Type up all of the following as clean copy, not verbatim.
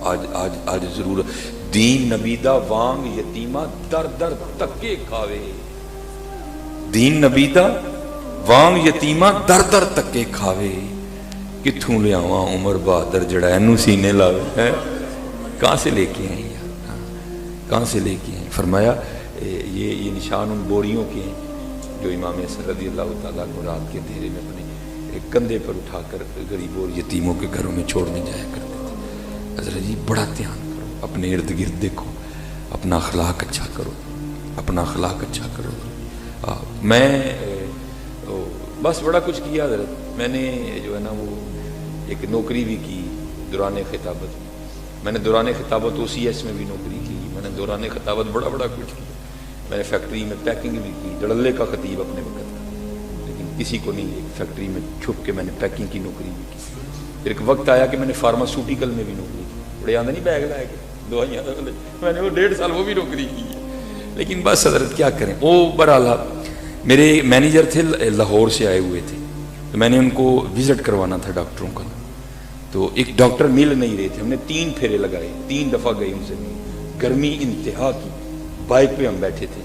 آج ضرور دین نبیدہ وانگ یتیمہ در در تکے کھاوے، دین نبیدہ وانگ یتیمہ در در تکے کھاوے، کتھوں لے آواں عمر بہادر جڑا اینو سینے لاوے، کہاں سے لے کے آئیں یار، کہاں سے لے کے آئیں؟ فرمایا یہ نشان ان بوریوں کے ہیں جو امام حسن رضی اللہ تعالیٰ کو رات کے اندھیرے میں اپنے کندھے پر اٹھا کر غریبوں اور یتیموں کے گھروں میں چھوڑنے جایا کرتے تھے۔ حضرت جی بڑا دھیان کرو، اپنے ارد گرد دیکھو، اپنا اخلاق اچھا کرو، اپنا اخلاق اچھا کرو۔ میں بس بڑا کچھ کیا حضرت، میں نے جو ہے نا وہ ایک نوکری بھی کی دوران خطابت، میں نے دوران خطابت OCS میں بھی نوکری کی، میں نے دوران خطابت بڑا کچھ کیا، میں نے فیکٹری میں پیکنگ بھی کی، دڑلے کا خطیب اپنے وقت کا، لیکن کسی کو نہیں، ایک فیکٹری میں چھپ کے میں نے پیکنگ کی نوکری بھی کی۔ پھر ایک وقت آیا کہ میں نے فارماسوٹیکل میں بھی نوکری کی، بڑے آندہ نہیں بیگ لائے کے دوائیاں، میں نے وہ 1.5 سال وہ بھی نوکری کی ہے، لیکن بس حضرت کیا کریں۔ وہ برحال میرے مینیجر تھے لاہور سے آئے ہوئے تھے، تو میں نے ان کو وزٹ کروانا تھا ڈاکٹروں کا، تو ایک ڈاکٹر مل نہیں رہے تھے، ہم نے 3 پھیرے لگائے، 3 دفعہ گئے ان سے، گرمی انتہا کی، بائک پہ ہم بیٹھے تھے،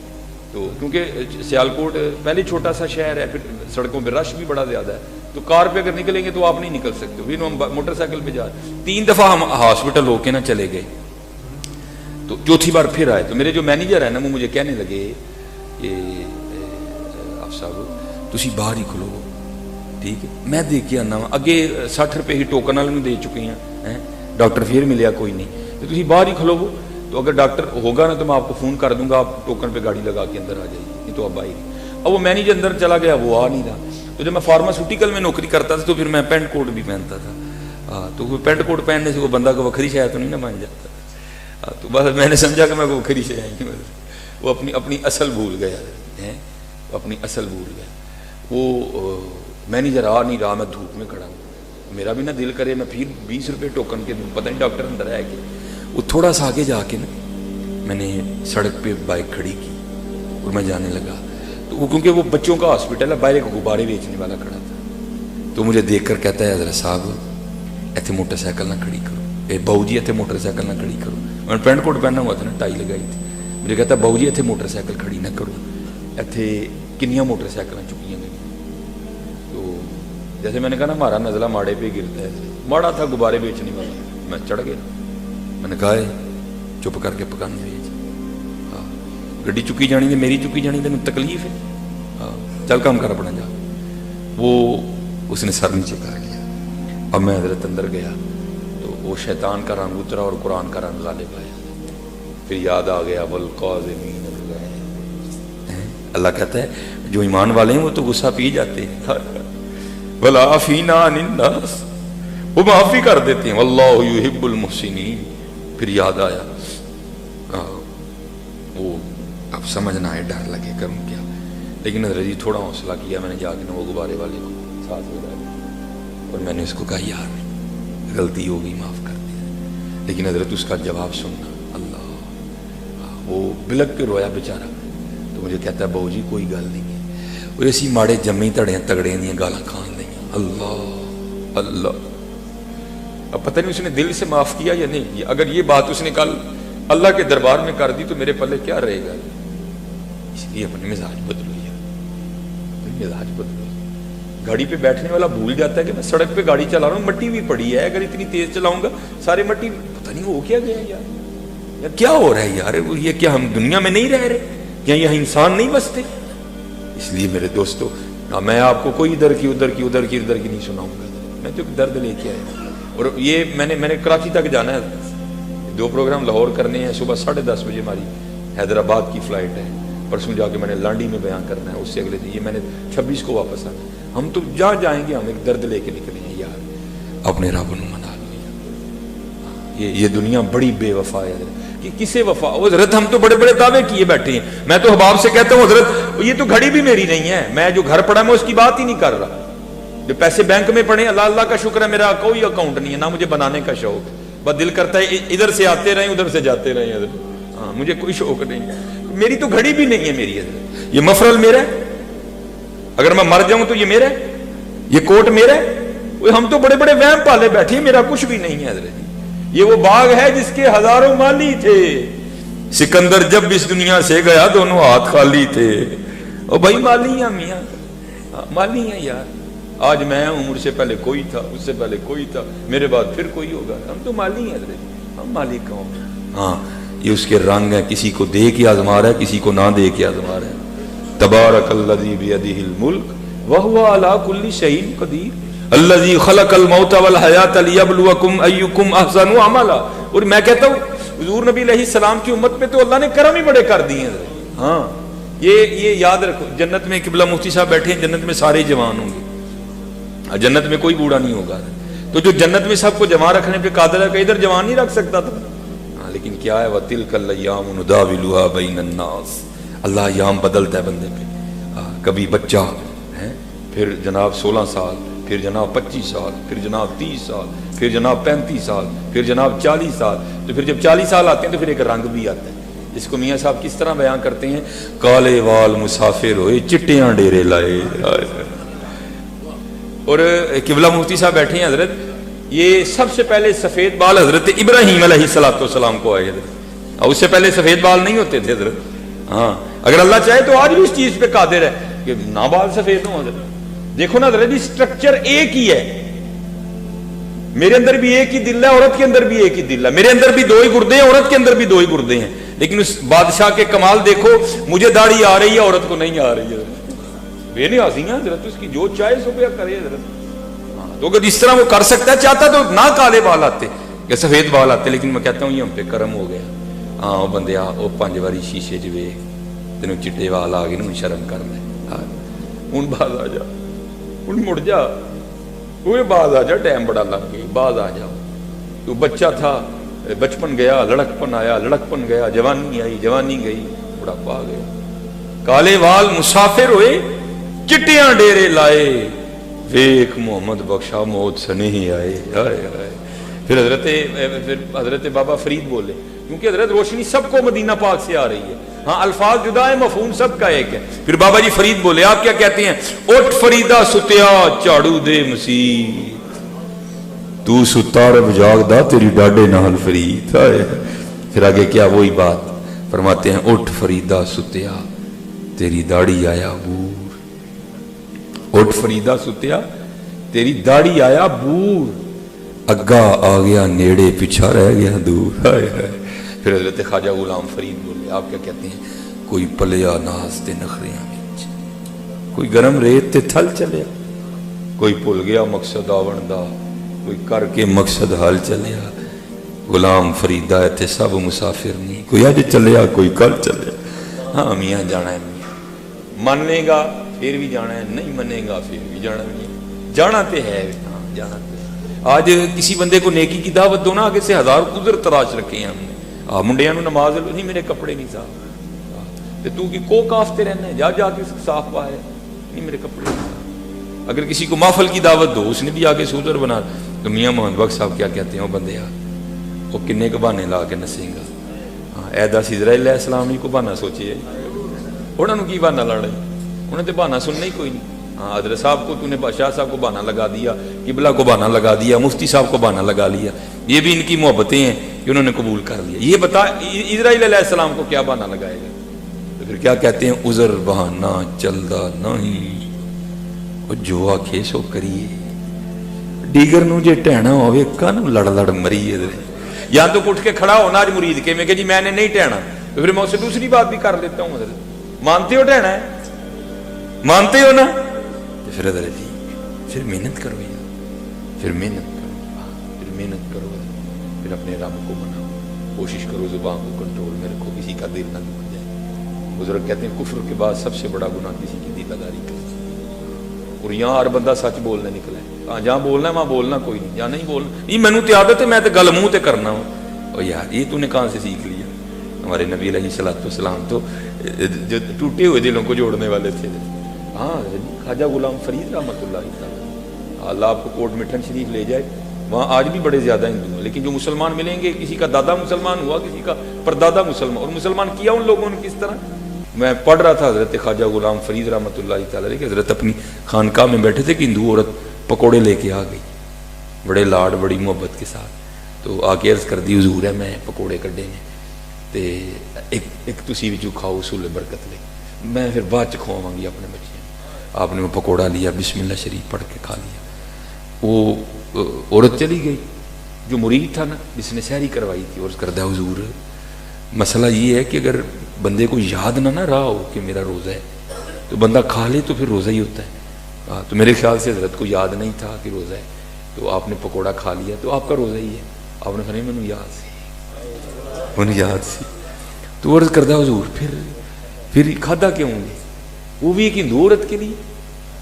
تو کیونکہ سیالکوٹ پہلے چھوٹا سا شہر ہے، پھر سڑکوں پہ رش بھی بڑا زیادہ ہے، تو کار پہ اگر نکلیں گے تو آپ نہیں نکل سکتے، پھر ہم موٹر سائیکل پہ جا رہے، 3 دفعہ ہم ہاسپٹل ہو کے نہ چلے گئے، تو چوتھی بار پھر آئے، تو میرے جو مینیجر ہے نا وہ مجھے کہنے لگے یہ آپ صاحب تسی باہر ہی کھلو، ٹھیک ہے میں دیکھ کے آنا وا، اگے 60 روپے ہی ٹوکن والے دے چکے ہیں، ڈاکٹر پھر ملیا کوئی نہیں، تو تسی باہر ہی کھلو، تو اگر ڈاکٹر ہوگا نا تو میں آپ کو فون کر دوں گا، آپ ٹوکن پہ گاڑی لگا کے اندر آ جائیے، نہیں تو اب آئی نہیں۔ اب وہ مینیجر اندر چلا گیا، وہ آ نہیں رہا، تو جب میں فارماسوٹیکل میں نوکری کرتا تھا تو پھر میں پینٹ کوٹ بھی پہنتا تھا، تو وہ پینٹ کوٹ پہننے سے وہ بندہ کو وکھری شاید تو نہیں نہ بن جاتا، تو بس میں نے سمجھا کہ میں وہ وکھری سے آئی ہوں، وہ اپنی اصل بھول گیا، اپنی اصل بھول گیا۔ وہ مینیجر آ نہیں رہا، میں دھوپ میں کھڑا ہوں، میرا بھی نہ دل کرے میں پھر 20 روپے ٹوکن کے دوں، پتہ نہیں ڈاکٹر اندر ہے کہ وہ تھوڑا سا آگے جا کے نا میں نے سڑک پہ بائک کھڑی کی اور میں جانے لگا، تو وہ کیونکہ وہ بچوں کا ہاسپٹل ہے، باہر ایک غبارے بیچنے والا کھڑا تھا، تو مجھے دیکھ کر کہتا ہے حضرت صاحب ایتھے موٹر سائیکل نہ کھڑی کرو، بہو جی ایتھے موٹر سائیکل نہ کھڑی کرو، میں نے پینٹ کوٹ پہنا ہوا تھا نا، ٹائی لگائی تھی، مجھے کہتا ہے بہو جی ایتھے موٹر سائیکل کھڑی نہ کرو، ایتھے کنیاں موٹر سائیکل چکیاں گئی، تو جیسے میں نے کہا نا ہمارا نزلہ ماڑے پہ گرتا ہے، ماڑا تھا غبارے بیچنے والا، میں چڑھ گیا، میں نے کہا چپ کر کے پکان بھیج، گڈی چکی جانی تے میری چکی جانی تینوں تکلیف ہے، چل کام کر اپنا جا۔ وہ اس نے سر نیچے کر لیا، اب میں حضرت اندر گیا تو وہ شیطان کا رنگ اترا اور قرآن کا رنگ غالب آیا، پھر یاد آ گیا والقاظمین الغیظ، اللہ کہتا ہے جو ایمان والے ہیں وہ تو غصہ پی جاتے ہیں، والعافین عن الناس، وہ معافی کر دیتے ہیں، واللہ یحب المحسنین۔ پھر یاد آیا، وہ اب سمجھنا ہے، ڈر لگے کروں کیا، لیکن حضرت جی تھوڑا حوصلہ کیا، میں نے جا کے وہ غبارے والے کو ساتھ لگا اور میں نے اس کو کہا یار غلطی ہو گئی معاف کر دیا، لیکن حضرت اس کا جواب سننا، اللہ وہ بلک کے رویا بیچارہ، تو مجھے کہتا ہے بہو جی کوئی گل نہیں ہے، وہ ایسی ماڑے جمی تگڑے دیا گالاں کھان لیں، اللہ اللہ، اب پتہ نہیں اس نے دل سے معاف کیا یا نہیں کیا، اگر یہ بات اس نے کل اللہ کے دربار میں کر دی تو میرے پلے کیا رہے گا، اس لیے اپنے مزاج بدلو، اپنے مزاج بدلو۔ گاڑی پہ بیٹھنے والا بھول جاتا ہے کہ میں سڑک پہ گاڑی چلا رہا ہوں، مٹی بھی پڑی ہے، اگر اتنی تیز چلاؤں گا سارے مٹی، پتہ نہیں ہو کیا گیا یار کیا ہو رہا ہے یار، یہ کیا ہم دنیا میں نہیں رہ رہے، کیا یہاں انسان نہیں بستے؟ اس لیے میرے دوستو میں آپ کو کوئی ادھر کی نہیں سناؤں گا، میں تو درد لے کے آیا، اور یہ میں نے کراچی تک جانا ہے، 2 پروگرام لاہور کرنے ہیں، صبح 10:30 بجے ہماری حیدرآباد کی فلائٹ ہے، پرسوں جا کے میں نے لانڈی میں بیان کرنا ہے، اس سے اگلے دن یہ میں نے 26 کو واپس آنا ہے، ہم تو جہاں جائیں گے ہم ایک درد لے کے نکلیں گے، یار اپنے رب نو منا لو، یہ دنیا بڑی بے وفا ہے، کہ کسے وفا، حضرت ہم تو بڑے بڑے دعوے کیے بیٹھے ہیں، میں تو احباب سے کہتا ہوں حضرت یہ تو گھڑی بھی میری نہیں ہے، میں جو گھر پڑا میں اس کی بات ہی نہیں کر رہا، جو پیسے بینک میں پڑے اللہ کا شکر ہے میرا کوئی اکاؤنٹ نہیں ہے، نہ مجھے بنانے کا شوق، بس دل کرتا ہے ادھر سے آتے رہیں ادھر سے جاتے رہیں، ہاں مجھے کوئی شوق نہیں، میری تو گھڑی بھی نہیں ہے میری، حضرت یہ مفرل میرا ہے، اگر میں مر جاؤں تو یہ میرا ہے، یہ کوٹ میرا ہے، ہم تو بڑے بڑے وہم پالے بیٹھے ہیں، میرا کچھ بھی نہیں ہے حضرت، یہ وہ باغ ہے جس کے ہزاروں مالی تھے. سکندر جب اس دنیا سے گیا دونوں ہاتھ خالی تھے. اور بھائی مالی ہیں میاں, مالی ہیں یار. آج میں ہوں, عمر سے پہلے کوئی تھا, اس سے پہلے کوئی تھا, میرے بعد پھر کوئی ہوگا. ہم تو مالی ہیں, ہم مالک قوم. ہاں یہ اس کے رنگ ہے, کسی کو دے کے آزما رہا ہے, کسی کو نہ دے کے آزما رہا ہے. تبارک الذی بیدہ الملک وہو علی کل شیء قدیر الذی خلق الموت والحیات لیبلوکم ایکم احسن عملا. اور میں کہتا ہوں حضور نبی علیہ السلام کی امت پہ تو اللہ نے کرم ہی بڑے کر دیے ہیں. ہاں یہ یاد رکھو, جنت میں قبلہ مفتی صاحب بیٹھے ہیں, جنت میں سارے جوان ہوں گے, جنت میں کوئی بوڑھا نہیں ہوگا. تو جو جنت میں سب کو جمع رکھنے پہ قادر ہے کہ ادھر جوان نہیں رکھ سکتا تھا. ہاں لیکن کیا ہے, وَتِلْكَ الْأَيَّامُ نُدَاوِلُهَا بَيْنَ النَّاسِ. اللہ ایام بدلتا ہے بندے پہ. کبھی بچہ ہے, پھر جناب 16 سال, پھر جناب 25 سال, پھر جناب 30 سال, پھر جناب 35 سال, پھر جناب 40 سال. تو پھر جب 40 سال آتے ہیں تو پھر ایک رنگ بھی آتا ہے. اس کو میاں صاحب کس طرح بیان کرتے ہیں, کالے وال مسافر ہوئے چٹیاں ڈیرے لائے. اور قبلہ مفتی صاحب بیٹھے ہیں حضرت, یہ سب سے پہلے سفید بال حضرت ابراہیم علیہ السلام کو آئے حضرت, اور اس سے پہلے سفید بال نہیں ہوتے تھے حضرت. ہاں اگر اللہ چاہے تو آج بھی اس چیز پہ قادر ہے کہ نہ بال سفید ہوں حضرت. دیکھو نا حضرت, اسٹرکچر ایک ہی ہے. میرے اندر بھی ایک ہی دل ہے, عورت کے اندر بھی ایک ہی دل ہے. میرے اندر بھی 2 ہی گردے ہیں, عورت کے اندر بھی 2 ہی گردے ہیں. لیکن اس بادشاہ کے کمال دیکھو, مجھے داڑھی آ رہی ہے, عورت کو نہیں آ رہی ہے. بے نیازی ہیں حضرت, اس کی جو چاہے صبح کرے حضرت. تو اگر اس طرح وہ کر سکتا ہے, چاہتا تو نہ کالے بال آتے یا سفید بال آتے. لیکن میں کہتا ہوں یہ ہم پہ کرم ہو گیا. ہاں وہ بندے وہ 5 باری شیشے چ ویکھ تینوں چٹے وال آ گئے نا, شرم کر لے. ہوں باز آ جا, ہوں مڑ جا, وہ باز آ جا, ٹائم بڑا لگ گیا, باز آ جاؤ. تو بچہ تھا, بچپن گیا, لڑکپن آیا, لڑکپن گیا, جوانی آئی, جوانی گئی, بڑھاپا آ گیا. کالے وال مسافر ہوئے چٹیاں ڈیرے لائے, ویک محمد بخشا موت سے نہیں آئے. پھر حضرت بابا فرید بولے, کیونکہ حضرت روشنی سب کو مدینہ پاک سے آ رہی ہے. ہاں الفاظ جدا ہے, مفہوم سب کا ایک ہے. پھر بابا جی فرید بولے, آپ کیا کہتے ہیں, اٹھ فریدہ ستیا چاڑو دے مسیح, تو ستا رب جاگدا تیری ڈاڈے نال فرید. پھر آگے کیا وہی بات فرماتے ہیں, اٹھ فریدہ ستیا تیری داڑھی آیا بور. اٹھ فریدہ ستیا تیری داڑھی آیا بور, اگا آ گیا نیڑے پیچھا رہ گیا دور. پھر حضرت خواجہ غلام فرید بولے, آپ کیا کہتے ہیں, کوئی پلیا ناز تے نخریاں وچ, کوئی گرم ریت تے تھل چلیا, کوئی بھول گیا مقصد آون دا, کوئی کر کے مقصد حل چلیا. غلام فریدہ ایتھے سب مسافر نہیں, کوئی اج چلیا کوئی کل چلیا. ہاں میاں جانا ہے, میاں مانے گا پھر بھی جانا ہے, نہیں مانے گا پھر بھی جانا ہے. جانا تے ہے, ہاں جانا تے. آج کسی بندے کو نیکی کی دعوت دو نا, آگے سے 1000 عذر تراش رکھے ہیں ہم نے. منڈیاں نو نماز نہیں, میرے کپڑے نہیں صاف, تو کی کو کافتے رہنا ہے, جا جا کے صاف پائے, نہیں میرے کپڑے نہیں صاف. اگر کسی کو محفل کی دعوت دو, اس نے بھی آگے سے عذر بنا. تو میاں محمد بخش صاحب کیا کہتے ہیں, وہ بندے وہ کنے کے بہانے لا کے نسیں گا. ہاں ایدا اسرائیل علیہ السلام کو بہانا سوچیے, انہوں نے کی بہانا لڑا, انہوں نے بہانا سننا ہی کوئی نہیں. ہاں حضرت صاحب کو تو نے بادشاہ صاحب کو بہانا لگا دیا, قبلہ کو بہانا لگا دیا, مفتی صاحب کو بہانا لگا لیا. یہ بھی ان کی محبتیں ہیں کہ انہوں نے قبول کر لیا. یہ بتا اسرائیل علیہ السلام کو کیا بہانا لگائے گا. تو پھر کیا کہتے ہیں, عذر بہانا چلدا نہیں, وہ جو آکھے سو کریے. ڈیگر نو جے ٹہنا ہوئے کانو لڑ لڑ مریے. یا تو اٹھ کے کھڑا ہونا آج مرید کے, میں کہ جی میں نے نہیں ٹہنا, تو پھر میں اسے دوسری بات بھی کر لیتا ہوں. حضرت مانتے ہو ٹہنا ہے, مانتے ہو نا, تو پھر حضرت جی پھر محنت کرو, یا پھر محنت کرو, پھر محنت کرو, پھر اپنے رب کو مناؤ, کوشش کرو زبان کو کنٹرول میں رکھو, کسی کا دل نہ دکھ جائے. بزرگ کہتے ہیں کفر کے بعد سب سے بڑا گناہ کسی کی دل داری کا. اور یہاں ہر بندہ سچ بولنے نکلا ہے, ہاں جہاں بولنا ہے وہاں بولنا کوئی نہیں, جہاں نہیں بولنا نہیں. مینوں تے عادت ہے, میں تے گل منہ تے کرنا ہوں. اور یار یہ تو نے کہاں سے سیکھ لیا. ہمارے نبی علیہ الصلوۃ والسلام تو جو ٹوٹے ہوئے دلوں کو جوڑنے والے تھے. ہاں خواجہ غلام فرید رحمۃ اللہ تعالیٰ, اللہ آپ کو کوٹ مٹھن شریف لے جائے, وہاں آج بھی بڑے زیادہ ہندو ہیں, لیکن جو مسلمان ملیں گے, کسی کا دادا مسلمان ہوا, کسی کا پردادا مسلمان, اور مسلمان کیا ان لوگوں نے کس طرح. میں پڑھ رہا تھا حضرت خواجہ غلام فرید رحمۃ اللہ تعالیٰ کہ حضرت اپنی خانقاہ میں بیٹھے تھے کہ ہندو عورت پکوڑے لے کے آ گئی, بڑے لاڈ بڑی محبت کے ساتھ. تو آ کے عرض کر دی حضور ہے میں پکوڑے کڈے نے تے ایک تسی وچوں کھاؤ اصول برکت لے، میں پھر بعد چ کھواواں گی اپنے بچے۔ آپ نے وہ پکوڑا لیا، بسم اللہ شریف پڑھ کے کھا لیا۔ وہ عورت چلی گئی، جو مرید تھا نا جس نے سحری کروائی تھی، عرض کردہ حضور مسئلہ یہ ہے کہ اگر بندے کو یاد نہ رہا ہو کہ میرا روزہ ہے تو بندہ کھا لے تو پھر روزہ ہی ہوتا ہے۔ تو میرے خیال سے حضرت کو یاد نہیں تھا کہ روزہ ہے، تو آپ نے پکوڑا کھا لیا تو آپ کا روزہ ہی ہے۔ آپ نے کہا نہیں مینوں یاد سی، مینوں یاد سی۔ تو عرض کردہ حضور پھر کھادا کیوں گے؟ وہ بھی ایک ہندو عورت کے لیے۔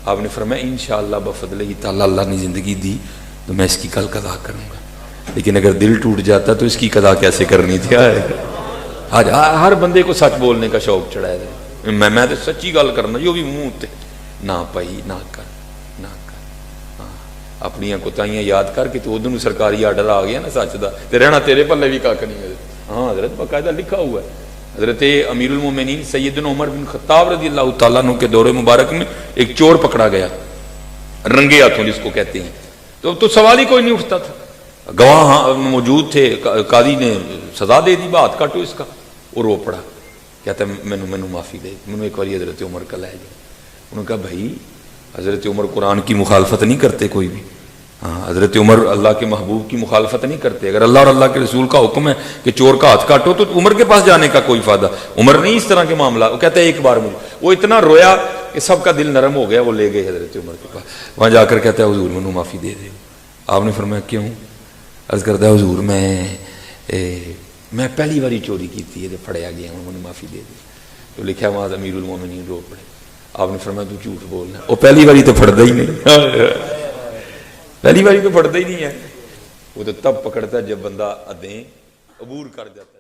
آپ نے فرمایا انشاءاللہ بفضلہ تعالیٰ اللہ نے زندگی دی تو میں اس کی کل قضا کروں گا، لیکن اگر دل ٹوٹ جاتا تو اس کی قضا کیسے کرنی تھی؟ آج ہر بندے کو سچ بولنے کا شوق چڑھا ہے، میں تو سچی گل کرنا جو بھی منہ تے نہ پائی نہ کر اپنی کوتاہیاں یاد کر کے تو ادھر سرکاری آرڈر آ گیا نا سچ دا تے رہنا تیرے پلے بھی کھ نہیں۔ ہاں حضرت باقاعدہ لکھا ہوا ہے، حضرت امیر المومنین سیدنا عمر بن خطاب رضی اللہ تعالیٰ عنہ کے دور مبارک میں ایک چور پکڑا گیا رنگے ہاتھوں جس کو کہتے ہیں، تو سوال ہی کوئی نہیں اٹھتا تھا، گواہ موجود تھے، قاضی نے سزا دے دی، ہاتھ کاٹو اس کا، وہ رو پڑا، کہتا ہے مینوں معافی دے، مینوں ایک بار حضرت عمر کا لے جائے۔ انہوں نے کہا بھائی حضرت عمر قرآن کی مخالفت نہیں کرتے کوئی بھی، ہاں حضرت عمر اللہ کے محبوب کی مخالفت نہیں کرتے، اگر اللہ اور اللہ کے رسول کا حکم ہے کہ چور کا ہاتھ کاٹو تو عمر کے پاس جانے کا کوئی فائدہ، عمر نہیں اس طرح کے معاملہ۔ وہ کہتا ہے ایک بار مجھے، وہ اتنا رویا کہ سب کا دل نرم ہو گیا، وہ لے گئے حضرت عمر کے پاس، وہاں جا کر کہتا ہے حضور مینوں معافی دے دے۔ آپ نے فرمایا کیوں؟ عرض کرتا ہے حضور میں پہلی باری چوری کی تھی، پھڑیا گیا ہوں، مجھے معافی دے دی۔ تو لکھا وہاں امیر المومنین رو پڑے۔ آپ نے فرمایا تو جھوٹ بولنا، وہ پہلی باری تو پھڑتا ہی نہیں، پہلی باری تو پھڑتا ہی نہیں ہے، وہ تو تب پکڑتا ہے جب بندہ ادیں عبور کر جاتا ہے۔